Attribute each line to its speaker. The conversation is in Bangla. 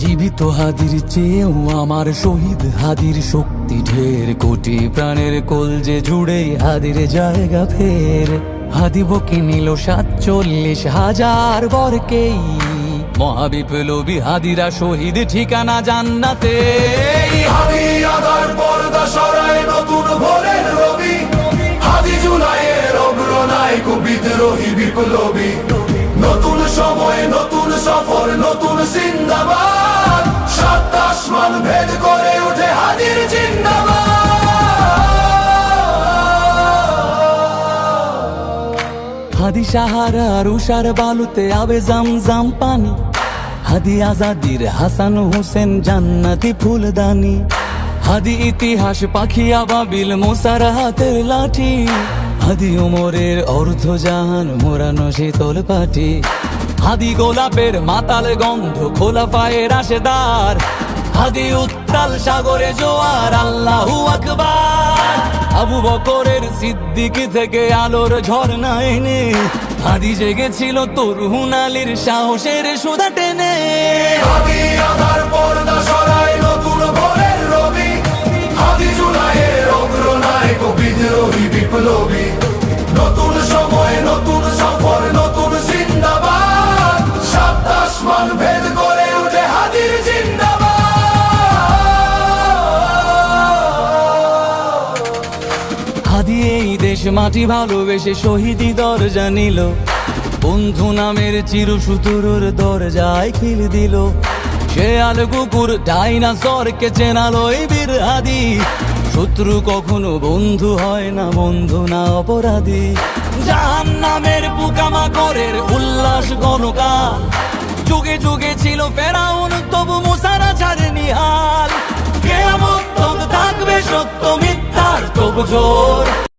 Speaker 1: জীবিত হাদির চেয়েও আমার শহীদ হাদির শক্তি ঢের, কোটি প্রাণের কলজে জুড়ে হাদির জায়গা ফের। হাদি বকে নিল ৪৭,০০০ বরকেই, মহাবিপ্লবী হাদিরা শহীদ ঠিকানা জান্নাতে।
Speaker 2: হাদি আদার পর্দা সরায় নতুন ভোরের রবি, হাদি জুলাইয়ের অগ্রনায়ক বিদ্রোহী বিপ্লবী। নতুন সময় নতুন সফর নতুন জিন্দাবাদ, ৭ আসমান ভেদ করে ওঠে হাদির জিন্দাবাদ।
Speaker 1: হাদি সাহারার উষার বালুতে আবে জামজাম পানি, হাদি আজাদির হাসান হোসেন জান্নাতি ফুলদানি। হাদি ইতিহাস পাখি আবাবিল মুসার হাতের লাঠি, হাদি ওমরের অর্ধজাহান মোরানো শীতল পাটি। হাদি গোলাপের মাতাল গন্ধ খোলাফায়ে রাশেদার, হাদি উত্তাল সাগরে জোয়ার আল্লাহু আকবার। আবু বকরের সিদ্দিক থেকে আলোর ঝর্ণা এনে, হাদি জেগেছিল তরুণ আলীর সাহসের সুধা টেনে।
Speaker 2: হাদি আদার পর্দা সরায় নতুন ভোরের রবি, হাদি জুলাইয়ের অগ্রনায়ক বিদ্রোহী বিপ্লবী। নতুন সময় নতুন সফর নতুন জিন্দাবাদ, ৭ আসমান ভেদ করে ওঠে হাদির জিন্দাবাদ।
Speaker 1: হাদি এই দেশ মাটি ভালোবেসে শহীদি দরজা নিল, বন্ধু নামের চিরসুতুরুর দরজায় খিল দিল। শেয়াল কুকুর ডাইনাসরকে চেনালো এই বীর হাদি, শত্রু কখনো বন্ধু হয় না, বন্ধু না অপরাধী। জাহান্নামের পোকামাকড়ের উল্লাস গণকাল, যুগে যুগে ছিল ফেরাউন তবু মুসারা ছাড়েনি হাল। কিয়ামত তক থাকবে সত্য মিথ্যার তবু জোর,